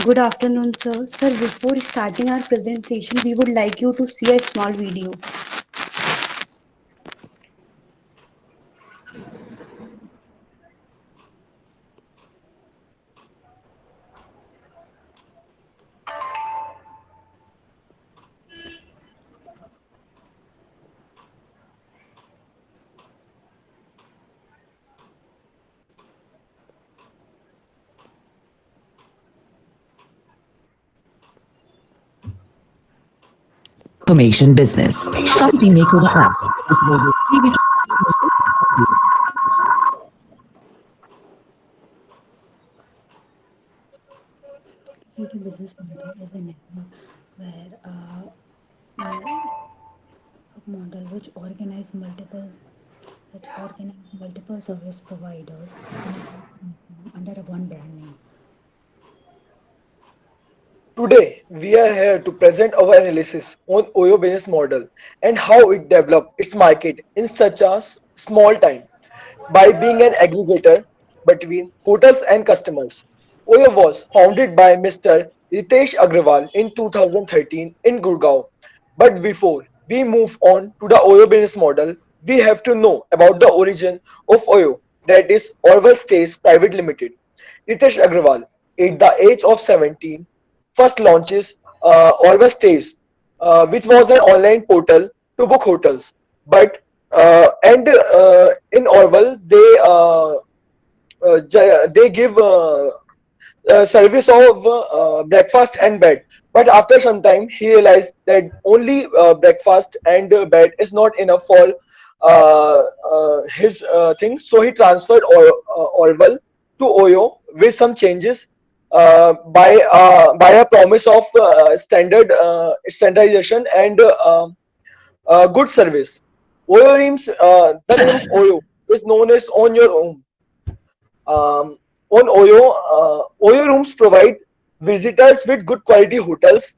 Good afternoon, sir. Sir, before starting our presentation, we would like you to see a small video. Automation business from the Maker the app, which enables TV Inter business model is a network where model which organize multiple service providers in a platform under a one brand name. Today, we are here to present our analysis on Oyo business model and how it developed its market in such a small time by being an aggregator between hotels and customers. Oyo was founded by Mr. Ritesh Agrawal in 2013 in Gurgaon. But before we move on to the Oyo business model, we have to know about the origin of Oyo, that is Orwell Stays Private Limited. Ritesh Agrawal, at the age of 17, first launches Orwell Stays, which was an online portal to book hotels. But and in Orwell, they give service of breakfast and bed. But after some time, he realized that only breakfast and bed is not enough for his thing. So he transferred Orwell to Oyo with some changes by a promise of standardization and good service. The name of Oyo is known as On Your Own. On Oyo rooms provide visitors with good quality hotels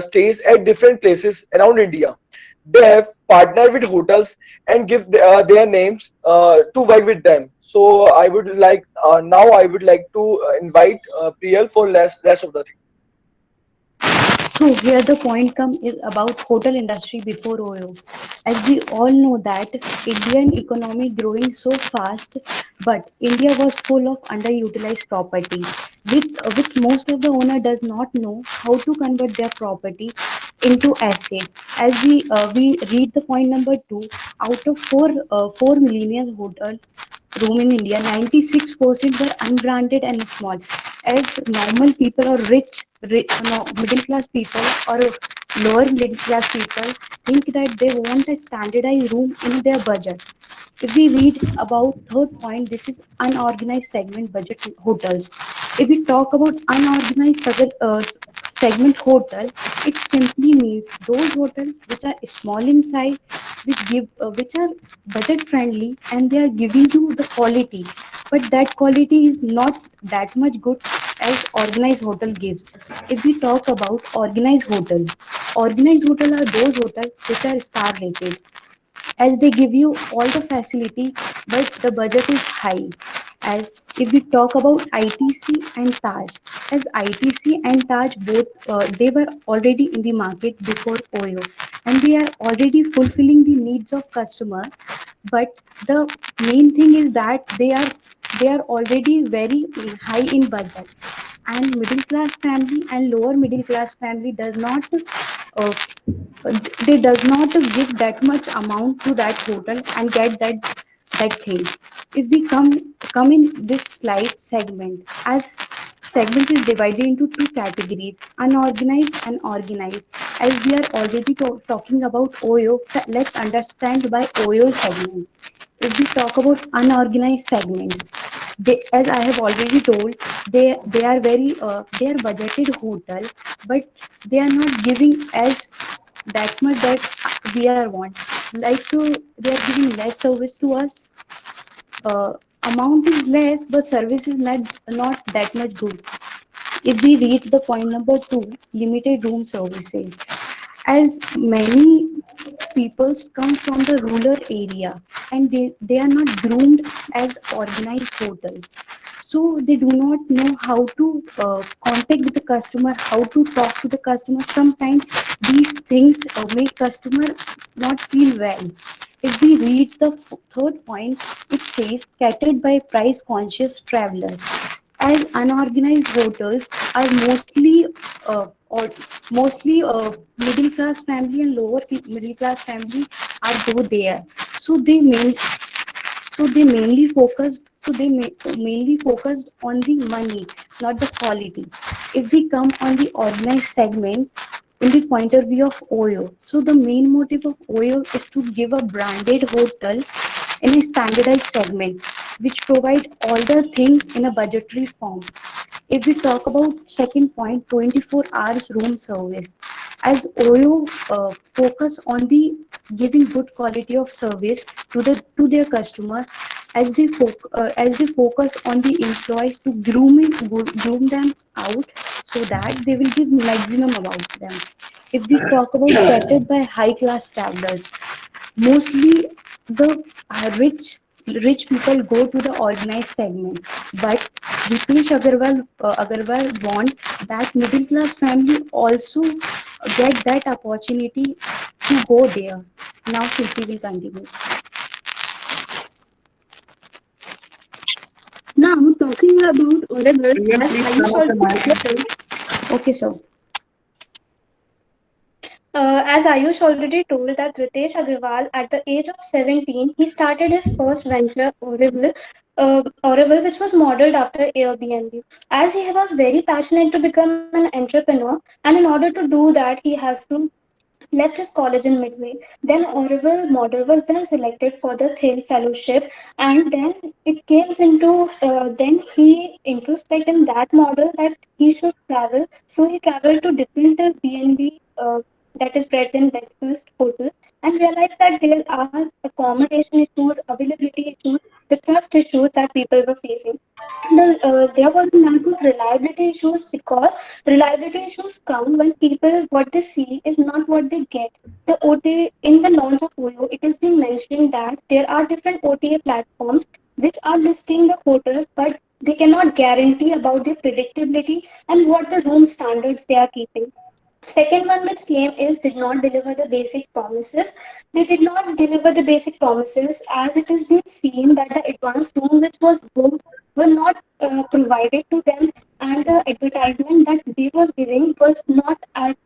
stays at different places around India. They have partnered with hotels and give their names to work with them. So I would like to invite Priyal for less of the thing. So here the point come is about hotel industry before Oyo. As we all know that Indian economy growing so fast, but India was full of underutilized property, which most of the owner does not know how to convert their property into asset. As we read the point number two, out of 4 millennial hotel room in India, 96% were unbranded and small. As normal people or no, middle class people or lower middle class people think that they want a standardized room in their budget. If we read about third point, this is unorganized segment budget hotels. If we talk about segment hotel, it simply means those hotels which are small in size, which are budget friendly, and they are giving you the quality, but that quality is not that much good as organized hotel gives. If we talk about organized hotel are those hotels which are star rated, as they give you all the facility, but the budget is high. As if we talk about ITC and Taj, as ITC and Taj both they were already in the market before Oyo, and they are already fulfilling the needs of customer. But the main thing is that they are already very high in budget, and middle class family and lower middle class family uh, they does not give that much amount to that hotel and get that thing. If we come in this slide segment, as segment is divided into two categories, unorganized and organized. As we are already talking about Oyo, so let's understand by Oyo segment. If we talk about unorganized segment, as I have already told, they are very they are budgeted hotel, but they are not giving as that much that we are want. Like they are giving less service to us. Amount is less, but service is not that much good. If we reach the point number two, limited room services, as many people come from the rural area and they are not groomed as organized hotels, So they do not know how to contact with the customer, how to talk to the customer. Sometimes these things make customer not feel well. If we read the third point, it says catered by price conscious travelers. As unorganized voters are or mostly middle class family and lower middle class family are go there. So they mainly focused on the money, not the quality. If we come on the organized segment, in the point of view of Oyo, so the main motive of Oyo is to give a branded hotel in a standardized segment, which provide all the things in a budgetary form. If we talk about second point, 24 hours room service, as Oyo focus on the giving good quality of service to their customer, as they focus on the employees to groom them out so that they will give maximum about them. If we talk about catered by high class travelers, mostly the rich people go to the organized segment, but Ritesh Agarwal want that middle class family also get that opportunity to go there. Now Kirti will continue. Now, talking about Audible, as Ayush already told, Okay, so as Ayush already told that Ritesh Agarwal, at the age of 17, he started his first venture, Audible, which was modeled after Airbnb. As he was very passionate to become an entrepreneur, and in order to do that, he has to left his college in midway. Then Orville model was then selected for the Thiel Fellowship, and then it came into then he introspected in that model that he should travel. So he traveled to different BNB, that is bread and breakfast hotel, and realized that there are accommodation issues, availability issues, the trust issues that people were facing. There was a lack of reliability issues because reliability issues come when people what they see is not what they get. The OTA in the launch of OYO, it has been mentioned that there are different OTA platforms which are listing the hotels, but they cannot guarantee about their predictability and what the room standards they are keeping. Second one which came is did not deliver the basic promises. They did not deliver the basic promises as it has been seen that the advanced room which was booked were not provided to them, and the advertisement that they was giving was not at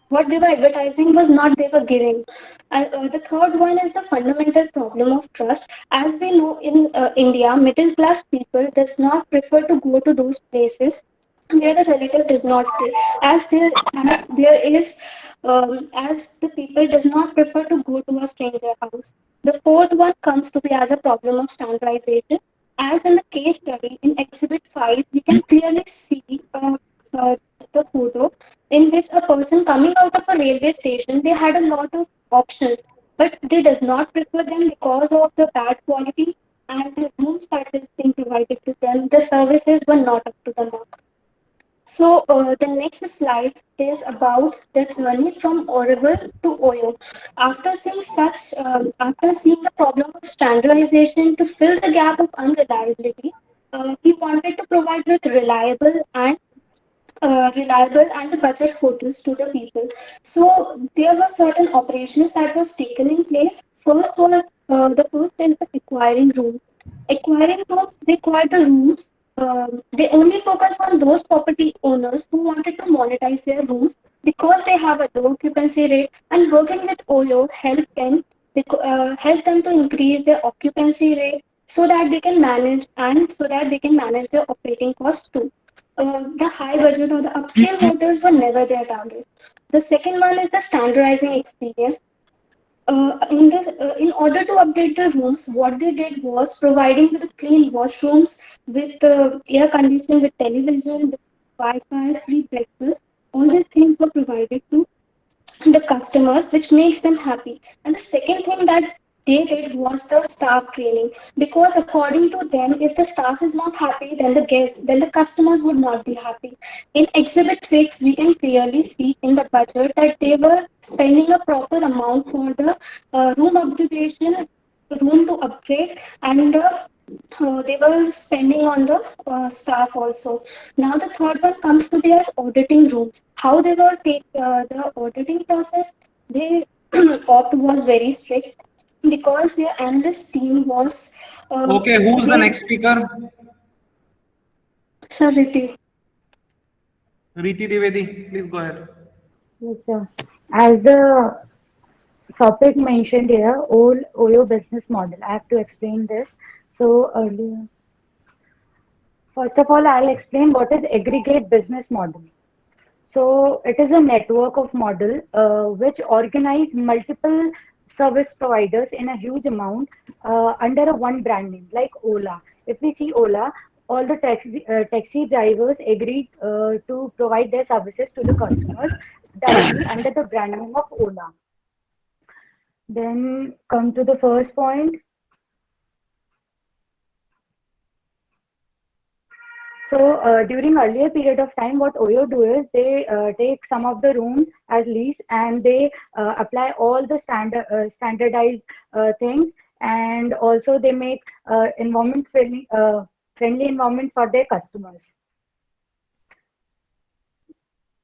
what they were advertising was not they were giving. The third one is the fundamental problem of trust. As we know in India, middle class people does not prefer to go to those places where the relative does not say, as there is as the people does not prefer to go to a stranger house. The fourth one comes to be as a problem of standardization. As in the case study in Exhibit 5, we can clearly see uh, the photo in which a person coming out of a railway station, they had a lot of options, but they does not prefer them because of the bad quality and the rooms that is being provided to them. The services were not up to the mark. So the next slide is about the journey from Oracle to Oyo. After seeing the problem of standardization to fill the gap of unreliability, he wanted to provide with reliable and the budget hotels to the people. So there were certain operations that was taken in place. The first is the acquiring room. Acquiring rooms, they acquire the rooms. They only focus on those property owners who wanted to monetize their rooms because they have a low occupancy rate. And working with OYO help them to increase their occupancy rate so that they can manage their operating costs too. The high budget or the upscale hotels were never their target. The second one is the standardizing experience. In order to update the rooms, what they did was providing with the clean washrooms, with air conditioning, with television, with Wi-Fi, free breakfast. All these things were provided to the customers, which makes them happy. And the second thing that they did was the staff training, because according to them, if the staff is not happy, then the customers would not be happy. In Exhibit 6, we can clearly see in the budget that they were spending a proper amount for the room upgradation, room to upgrade, and the They were spending on the staff also. Now the third one comes to their auditing rules. How they were take the auditing process. They opt was very strict because their analyst team was Okay, who's the they next speaker? Sariti. Riti Divedi, please go ahead. Yes, sir. As the topic mentioned here, old OYO business model. I have to explain this. So earlier, first of all, I'll explain what is aggregate business model. So it is a network of model which organize multiple service providers in a huge amount under a one brand name, like Ola. If we see Ola, all the taxi drivers agreed to provide their services to the customers directly under the brand name of Ola. Then come to the first point. So during earlier period of time, what OYO do is they take some of the rooms as lease and they apply all the standardized things, and also they make friendly environment for their customers.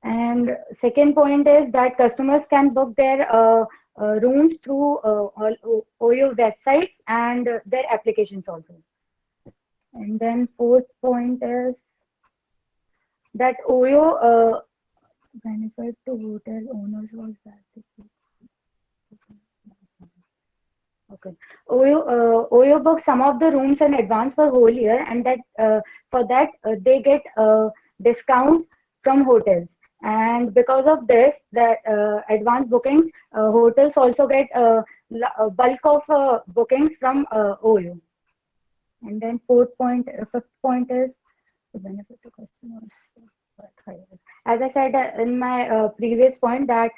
And second point is that customers can book their rooms through all OYO websites and their applications also. And then fourth point is that OYO benefit to hotel owners was that. Okay. OYO books some of the rooms in advance for whole year, and that for that they get discount from hotels. And because of this, that advance bookings, hotels also get a bulk of bookings from OYO. And then fifth point is the benefit to customers. As I said in my previous point that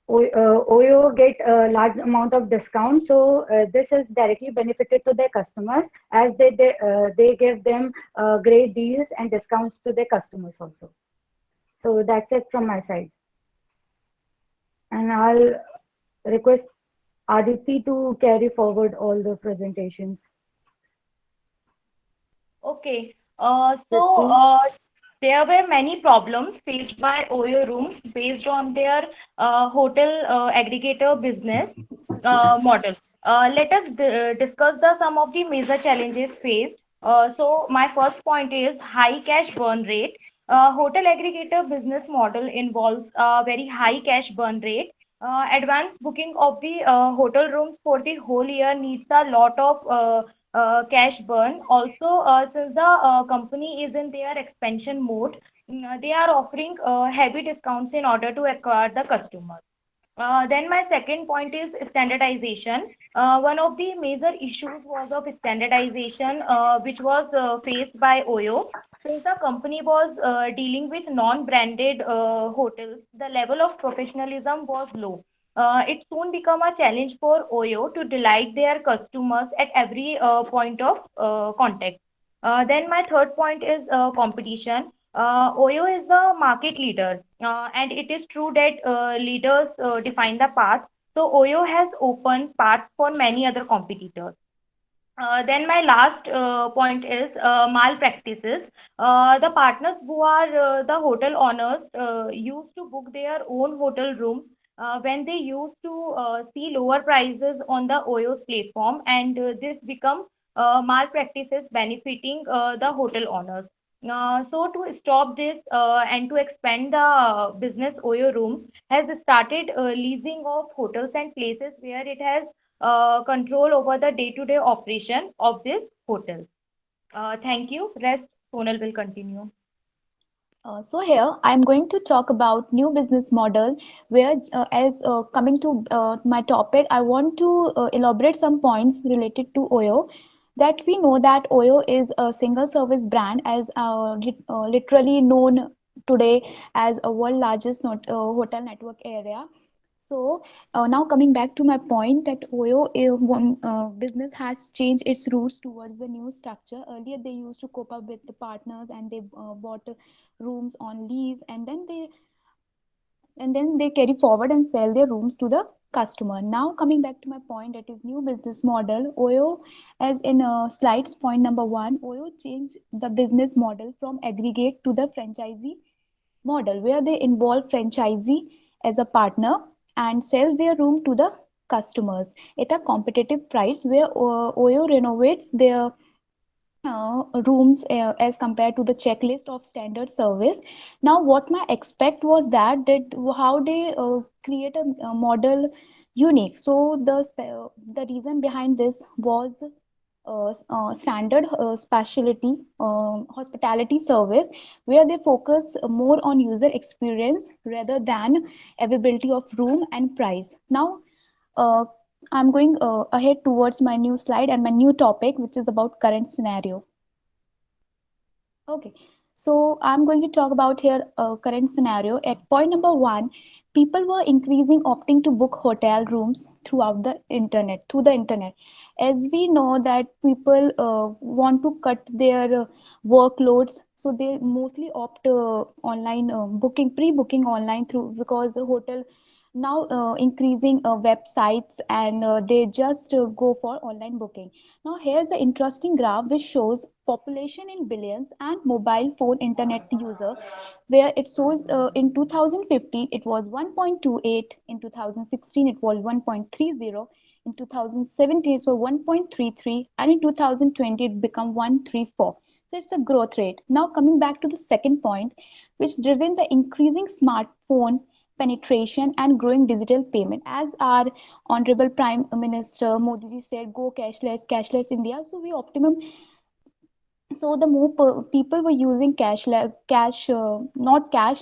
OYO get a large amount of discount, so this is directly benefited to their customers as they give them great deals and discounts to their customers also. So that's it from my side, and I'll request Aditi to carry forward all the presentations. Okay. Yes, please. There were many problems faced by OYO rooms based on their hotel aggregator business model. Let us discuss the some of the major challenges faced. My first point is high cash burn rate. Hotel aggregator business model involves a very high cash burn rate. Advance booking of the hotel rooms for the whole year needs a lot of cash burn. Also, since the company is in their expansion mode, they are offering heavy discounts in order to acquire the customers. Then my second point is standardization. One of the major issues was of standardization, which was faced by OYO. Since the company was dealing with non-branded hotels, the level of professionalism was low. It soon became a challenge for OYO to delight their customers at every point of contact. Then my third point is competition. OYO is the market leader, and it is true that leaders define the path. So OYO has opened path for many other competitors. Then my last point is malpractices. The partners who are the hotel owners used to book their own hotel rooms when they used to see lower prices on the OYO's platform, and this become malpractices benefiting the hotel owners. So to stop this and to expand the business, OYO rooms has started leasing of hotels and places where it has control over the day-to-day operation of this hotel. Thank you. Rest, Sonal will continue. So here I'm going to talk about new business model where as coming to my topic I want to elaborate some points related to OYO that we know that OYO is a single service brand as literally known today as a world largest hotel network area. So now coming back to my point that OYO business has changed its roots towards the new structure. Earlier they used to cope up with the partners and they bought rooms on lease and then they and then they carry forward and sell their rooms to the customer. Now coming back to my point, that is new business model. Oyo, as in slides point number one, Oyo changed the business model from aggregate to the franchisee model, where they involve franchisee as a partner and sell their room to the customers at a competitive price, where Oyo renovates their rooms as compared to the checklist of standard service. Now what my expect was that how they create a model unique. So the reason behind this was standard specialty hospitality service, where they focus more on user experience rather than availability of room and price. Now uh, I'm going ahead towards my new slide and my new topic, which is about current scenario. Okay, so I'm going to talk about here current scenario. At point number one, people were increasing opting to book hotel rooms through the internet. As we know that people want to cut their workloads, so they mostly opt online booking, pre-booking online through, because the hotel now increasing websites, and they just go for online booking. Now here's the interesting graph which shows population in billions and mobile phone internet user, where it shows in 2015 it was 1.28, in 2016 it was 1.30, in 2017 it was 1.33, and in 2020 it become 134. So it's a growth rate. Now coming back to the second point, which driven the increasing smartphone penetration and growing digital payment. As our honorable Prime Minister Modi ji said, go cashless, cashless India. So we optimum, so the more people were using cash, not cash,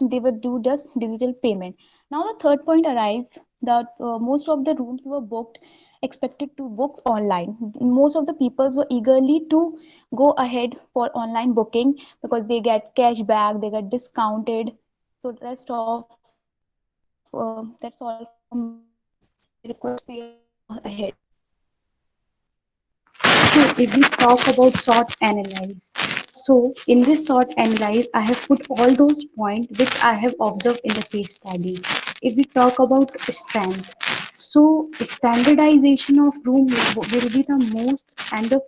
they would do just digital payment. Now the third point arrived, that most of the rooms were booked, expected to book online. Most of the peoples were eagerly to go ahead for online booking, because they get cash back, they get discounted. So rest of that's all from my side. I request Priya to go ahead. So if we talk about SWOT analyze, so in this SWOT analyze, I have put all those points which I have observed in the case study. If we talk about strength, so standardization of room will be the most and the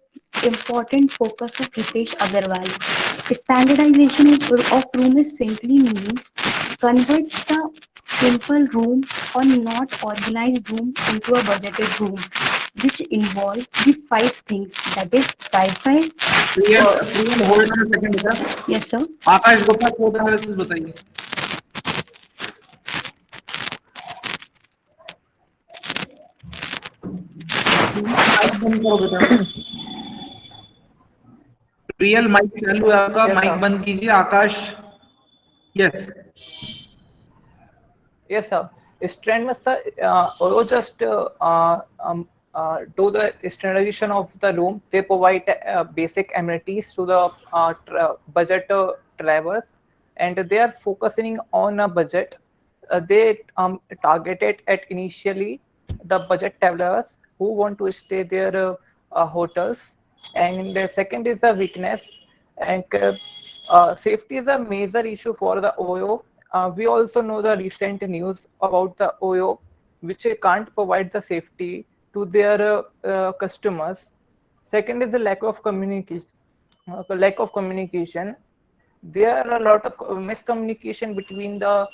important focus of Ritesh Agarwal. Standardization of room is simply means convert the simple room or not organized room into a budgeted room, which involve the five things, that is Wi-Fi. Priyal hold on second बेटा. Yes, sir. आकाश Gupta code analysis बताइए. Mic बंद करो बेटा. Real mic चालू है आपका, Yes, mic sir. बंद कीजिए. Akash. Yes. Yes, sir. Strand must or just do the standardization of the room. They provide basic amenities to the budget travelers, and they are focusing on a budget. They targeted at initially the budget travelers who want to stay their hotels, and the second is the weakness, and safety is a major issue for the OYO. We also know the recent news about the OYO, which can't provide the safety to their customers. Second is the lack of communication. There are a lot of miscommunication between the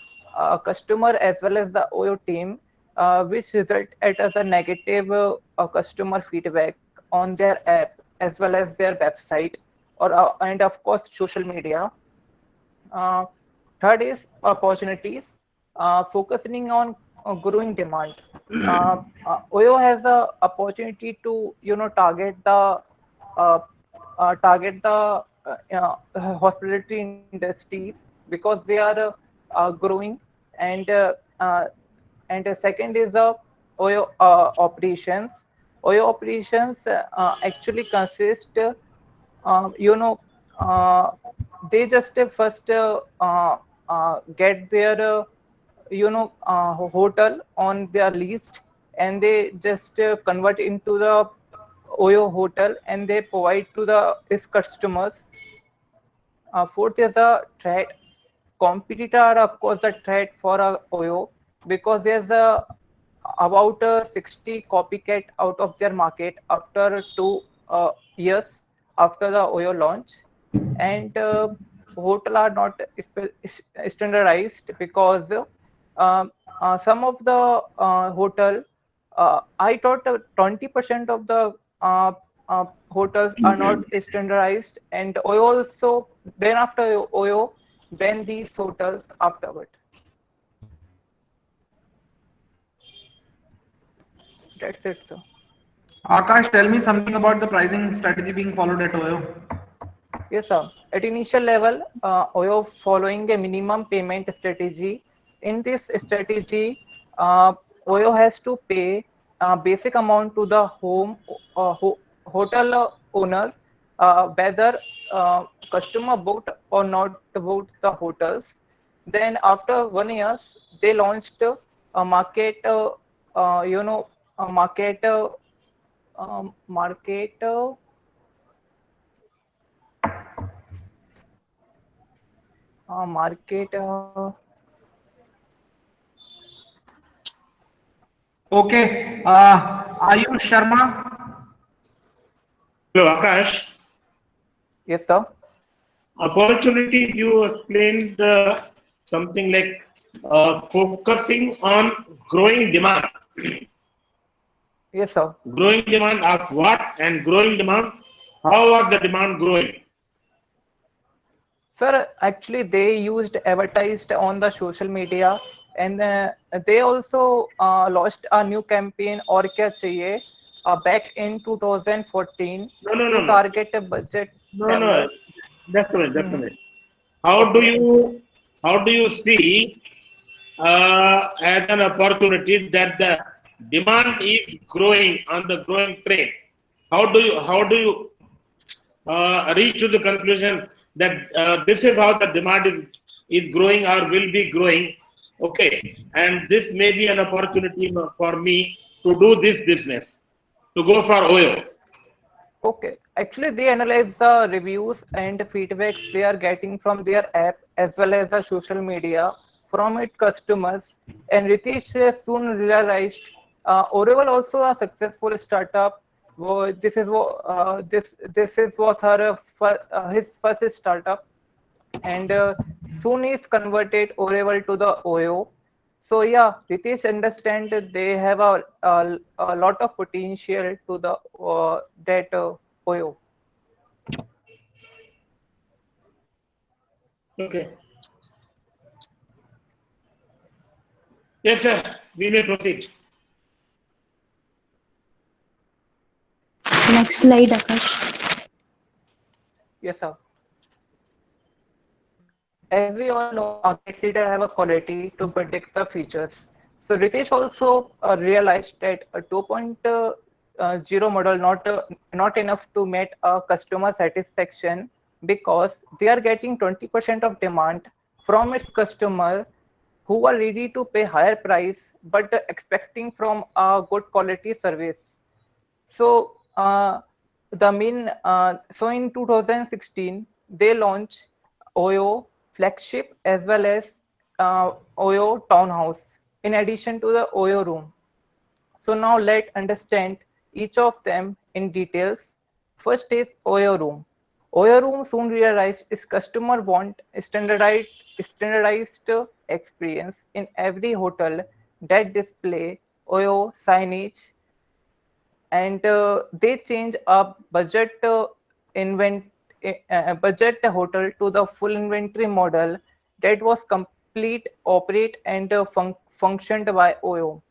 customer as well as the OYO team, which result at as a negative customer feedback on their app as well as their website, or and of course social media. Uh, Third is opportunities, focusing on growing demand. OYO has the opportunity to uh, target the hospitality industries, because they are growing, and the second is the OYO operations. OYO operations actually consist you know they just first get their hotel on their list, and they just convert into the OYO hotel, and they provide to the its customers. Fourth is the threat, competitor are of course a threat for Oyo, because there's about 60 copycat out of their market after 2 years after the Oyo launch. And hotel are not standardized, because some of the hotel, I thought 20% of the hotels are not standardized, and Oyo also, then after Oyo ban these hotels afterward. That's it, sir. Akash, tell me something about the pricing strategy being followed at Oyo. Yes, sir. At initial level, Oyo following a minimum payment strategy. In this strategy, Oyo has to pay a basic amount to the hotel owner, whether customer booked or not booked the hotels. Then after 1 year, they launched a market, a market, market. Market. Okay, Ayush Sharma. Hello, Akash. Yes, sir. Opportunities, you explained something like focusing on growing demand. Yes, sir. Growing demand of what, and growing demand, how was the demand growing? Sir, actually, they used advertised on the social media, and they also launched a new campaign, Aur Kya Chahiye, back in 2014 No, no, no, to no. target a budget No, no. travelers. That's right. That's Mhm. right. Okay. How do you see as an opportunity that the demand is growing on the growing train? How do you reach to the conclusion that this is how the demand is growing or will be growing? Okay, and this may be an opportunity for me to do this business, to go for oil. Okay. Actually, they analyze the reviews and feedbacks they are getting from their app as well as the social media from its customers. And Ritesh soon realized Oracle also a successful startup. This is was his first startup, and soon is converted Oracle to the OYO. So yeah, Ritesh understand that they have a lot of potential to the that OYO. Okay. Yes, sir. We may proceed. Next slide, Akash. Yes, sir. As we all know, market leader have a quality to predict the futures. So Ritesh also realized that a 2.0 model not enough to meet customer satisfaction, because they are getting 20% of demand from its customer who are ready to pay higher price but expecting from a good quality service. So so in 2016 they launched OYO flagship as well as OYO townhouse in addition to the OYO room. So now let's understand each of them in details. First is OYO room. OYO room soon realized its customer want standardized experience in every hotel that display OYO signage, and they change a budget hotel to the full inventory model that was complete, operate, and functioned by OYO.